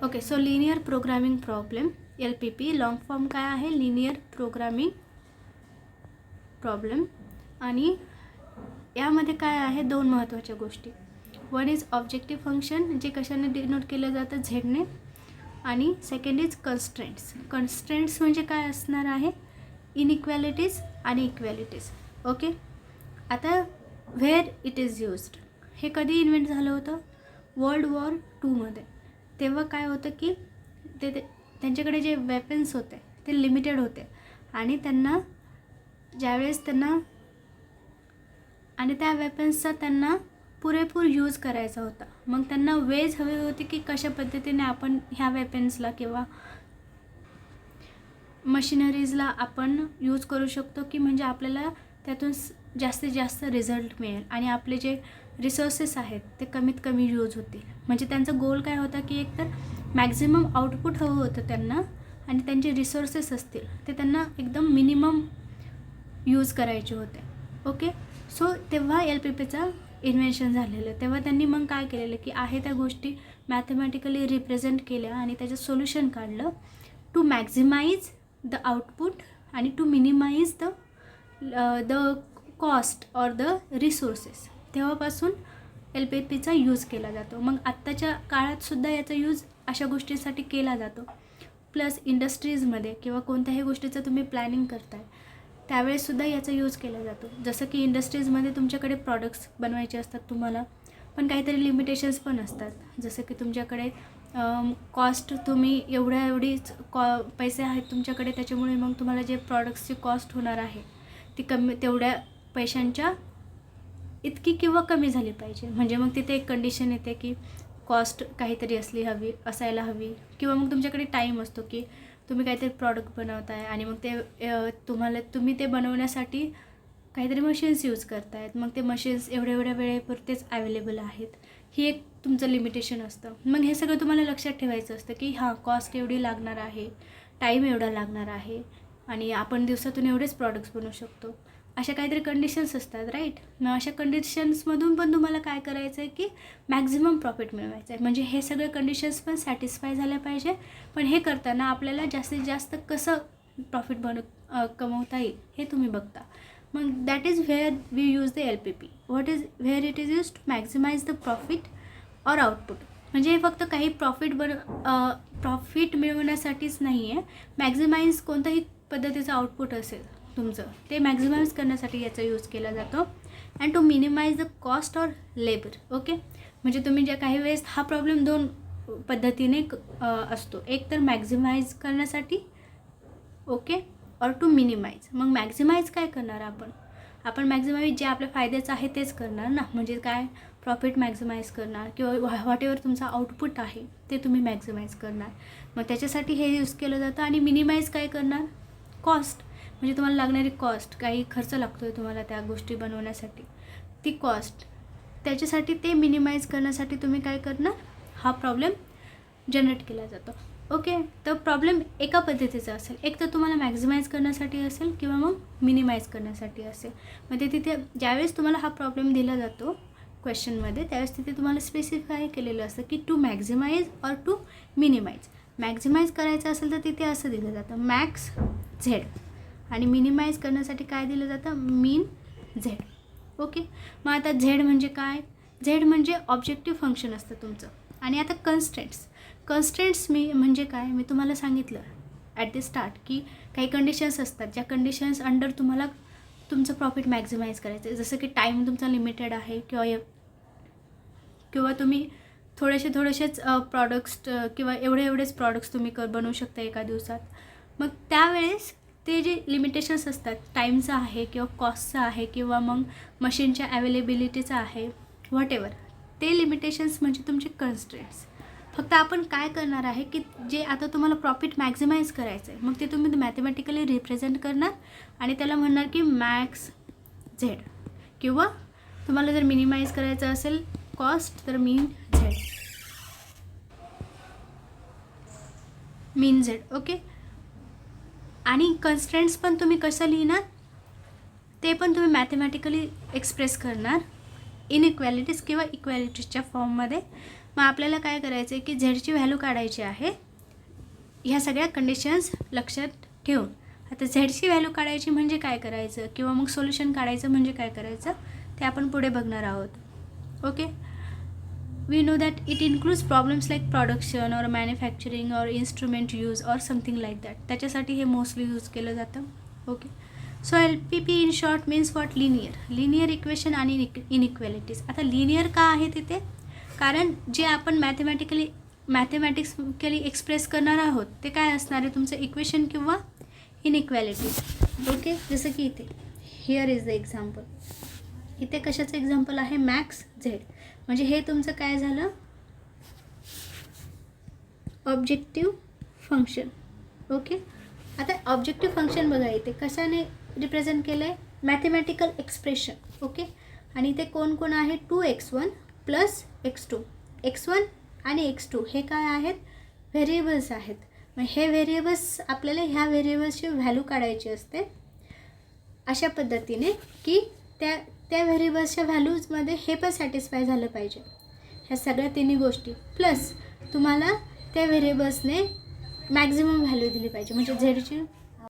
Okay, so linear programming problem LPP long form काय आहे, linear programming problem. आणि यामध्ये काय आहे, दोन महत्त्वाच्या गोष्टी. वन इज ऑब्जेक्टिव्ह फंक्शन, जे कशाने डिनोट केलं जातं, झेडने. आणि सेकंड इज कन्स्ट्रेंट्स. कन्स्ट्रेंट्स म्हणजे काय असणार आहे, इनइक्वॅलिटीज आणि इक्वॅलिटीज. ओके, आता व्हेअर इट इज यूज्ड, हे कधी इन्व्हेंट झालं होतं, वर्ल्ड वॉर 2 मध्ये. तेव्हा काय होतं की त्यांच्याकडे जे वेपन्स होते ते लिमिटेड होते आणि ज्यावेळेस त्या वेपन्सचा त्यांना पुरेपूर यूज करायचा होता. मग त्यांना वेज हवी होती की कशा पद्धतीने आपण ह्या वेपन्सला किंवा मशिनरीजला आपण यूज करू शकतो की म्हणजे आपल्याला त्यातून जास्तीत जास्त रिझल्ट मिळेल आणि आपले जे रिसोर्सेस आहेत ते कमीत कमी यूज होतील. म्हणजे त्यांचा गोल काय होता की एकतर मॅक्झिमम आउटपुट हवं होतं त्यांना आणि त्यांचे रिसोर्सेस असतील ते त्यांना एकदम मिनिमम यूज करायचे होते. ओके, सो तेव्हा LPPचा इन्व्हेन्शन झालेलं. तेव्हा त्यांनी मग काय केलेलं की आहे त्या गोष्टी मॅथमॅटिकली रिप्रेझेंट केल्या आणि त्याचं सोल्युशन काढलं टू मॅक्झिमाइज द आउटपुट आणि to minimize the cost or the resources. तेव्हापासून LPPचा यूज केला जातो. मग आत्ताच्या काळातसुद्धा याचा यूज अशा गोष्टींसाठी केला जातो. प्लस इंडस्ट्रीजमध्ये किंवा कोणत्याही गोष्टीचं तुम्ही प्लॅनिंग करताय त्यावेळेससुद्धा याचा यूज केला जातो. जसं की इंडस्ट्रीजमध्ये तुमच्याकडे प्रॉडक्ट्स बनवायचे असतात तुम्हाला, पण काहीतरी लिमिटेशन्स पण असतात. जसं की तुमच्याकडे कॉस्ट, तुम्ही एवढीच पैसे आहेत तुमच्याकडे, त्याच्यामुळे मग तुम्हाला जे प्रॉडक्ट्सची कॉस्ट होणार आहे ती तेवढ्या पैशांच्या इतकी किंवा कमी झाली पाहिजे. म्हणजे मग तिथे एक कंडिशन येते की कॉस्ट काहीतरी असायला हवी. किंवा मग तुमच्याकडे टाईम असतो की तुम्ही काहीतरी प्रॉडक्ट बनवताय आणि मग तुम्ही ते बनवण्यासाठी काहीतरी मशीन्स यूज करतायत. मग ते मशीन्स एवढ्या वेळेपुरतेच अवेलेबल आहेत. ही एक तुमचं लिमिटेशन असतं. मग हे सगळं तुम्हाला लक्षात ठेवायचं असतं की कॉस्ट एवढी लागणार आहे, टाईम एवढा लागणार आहे आणि आपण दिवसातून एवढेच प्रॉडक्ट्स बनवू शकतो. अशा काहीतरी कंडिशन्स असतात, राईट. मग अशा कंडिशन्समधून पण तुम्हाला काय करायचं आहे की मॅक्झिमम प्रॉफिट मिळवायचं आहे. म्हणजे हे सगळे कंडिशन्स पण सॅटिस्फाय झाल्या पाहिजे. पण हे करताना आपल्याला जास्तीत जास्त कसं प्रॉफिट कमवता येईल हे तुम्ही बघता. मग that is where we use the LPP. Where it is use to maximize the profit or output. म्हणजे हे फक्त काही प्रॉफिट मिळवण्यासाठीच नाही आहे. मॅक्झिमाइज कोणत्याही पद्धतीचं आउटपुट असेल तुमचं, ते मॅक्झिमाइज करण्यासाठी याचा यूज केला जातो. And to minimize the cost or labour. Okay, म्हणजे तुम्ही ज्या काही वेळेस हा प्रॉब्लेम दोन पद्धतीने असतो. एक तर मॅक्झिमाइज करण्यासाठी, ओके, ऑर टू मिनिमाइज. मग मॅक्झिमाइज काय करणार आपण मॅक्झिमाइज जे आपल्या फायद्याचं आहे तेच करणार ना. म्हणजे काय, प्रॉफिट मॅक्झिमाइज करणार किंवा व्हॉटेवर तुमचा आउटपुट आहे ते तुम्ही मॅक्झिमाइज करणार. मग त्याच्यासाठी हे यूज केलं जातं. आणि मिनिमाइज काय करणार, कॉस्ट. म्हणजे तुम्हाला लागणारी कॉस्ट, काही खर्च लागतो आहे तुम्हाला त्या गोष्टी बनवण्यासाठी, ती कॉस्ट, त्याच्यासाठी ते मिनिमाइज करण्यासाठी तुम्ही काय करणार, हा प्रॉब्लेम जनरेट केला जातो. ओके, तर प्रॉब्लेम एका पद्धतीचा असेल. एक तर तुम्हाला मॅक्झिमाइज करण्यासाठी असेल किंवा मग मिनिमाइज करण्यासाठी असेल. म्हणजे तिथे ज्यावेळेस तुम्हाला हा प्रॉब्लेम दिला जातो क्वेश्चनमध्ये, त्यावेळेस तिथे तुम्हाला स्पेसिफाय केलेलं असतं की to maximize or to minimize. Maximize करायचं असेल तर तिथे असं दिलं जातं, मॅक्स झेड. आणि मिनिमाइज करण्यासाठी काय दिलं जातं, मीन झेड. ओके, मग आता झेड म्हणजे काय, झेड म्हणजे ऑब्जेक्टिव्ह फंक्शन असतं तुमचं. आणि आता कन्स्ट्रेंट्स म्हणजे काय, मी तुम्हाला सांगितलं ॲट द स्टार्ट की काही कंडिशन्स असतात ज्या कंडिशन्स अंडर तुम्हाला तुमचं प्रॉफिट मॅक्झिमाइज करायचं आहे. जसं की टाईम तुमचा लिमिटेड आहे किंवा तुम्ही थोडेसेच प्रॉडक्ट्स किंवा एवढेच प्रॉडक्ट्स तुम्ही बनवू शकता एका दिवसात. मग त्यावेळेस ते जे लिमिटेशन्स असतात, टाईमचं आहे किंवा कॉस्टचं आहे किंवा मग मशीनच्या अवेलेबिलिटीचं आहे, व्हॉटेवर, ते लिमिटेशन्स म्हणजे तुमचे कन्स्ट्रेंट्स. फक्त आपण काय करणार आहे की जे आता तुम्हाला प्रॉफिट मॅक्झिमाइज करायचं आहे, मग ते तुम्ही मॅथमॅटिकली रिप्रेझेंट करणार आणि त्याला म्हणणार की मॅक्स झेड. किंवा तुम्हाला जर मिनिमाइज करायचं असेल कॉस्ट, तर मीन झेड. ओके, आणि कन्स्ट्रेंट्स पण तुम्ही कसं लिहिणार ते पण तुम्ही मॅथमॅटिकली एक्सप्रेस करणार इनइक्वॅलिटीज किंवा इक्वॅलिटीजच्या फॉर्ममध्ये. मग आपल्याला काय करायचं आहे की झेडची व्हॅल्यू काढायची आहे ह्या सगळ्या कंडिशन्स लक्षात ठेवून. आता झेडची व्हॅल्यू काढायची म्हणजे काय करायचं किंवा मग सोल्युशन काढायचं म्हणजे काय करायचं ते आपण पुढे बघणार आहोत. Okay, we know that it includes problems like production और मॅन्युफॅक्चरिंग और इन्स्ट्रुमेंट यूज और समथिंग लाईक दॅट. त्याच्यासाठी हे मोस्टली यूज केलं जातं. Okay, so LPP in short means what, linear equation आणि इनइक्वॅलिटीज. आता लिनियर का आहे तिथे, कारण जे आपण मॅथमॅटिक्सली एक्सप्रेस करणार आहोत ते काय असणार आहे तुमचं इक्वेशन किंवा इनइक्वॅलिटीज. ओके, जसं की इथे हिअर इज द एक्झाम्पल. इथे कशाचं एक्झाम्पल आहे, मॅक्स झेड. म्हणजे हे तुमचं काय झालं, ऑब्जेक्टिव्ह फंक्शन. ओके, आता ऑब्जेक्टिव्ह फंक्शन बघा इथे कशाने रिप्रेझेंट केलं आहे, मॅथमॅटिकल एक्सप्रेशन. ओके, आणि इथे कोण कोण आहे, 2x1 + x2. x1 आणि x2 हे काय आहेत, व्हेरिएबल्स आहेत. मग हे व्हेरिएबल्स आपल्याला ह्या व्हेरिएबल्सची व्हॅल्यू काढायची असते अशा पद्धतीने की त्या व्हेरिएबल्सच्या व्हॅल्यूजमध्ये हे पण सॅटिस्फाय झालं पाहिजे. ह्या सगळ्या तिन्ही गोष्टी प्लस तुम्हाला त्या व्हेरिएबल्सने मॅक्झिमम व्हॅल्यू दिली पाहिजे. म्हणजे झेडची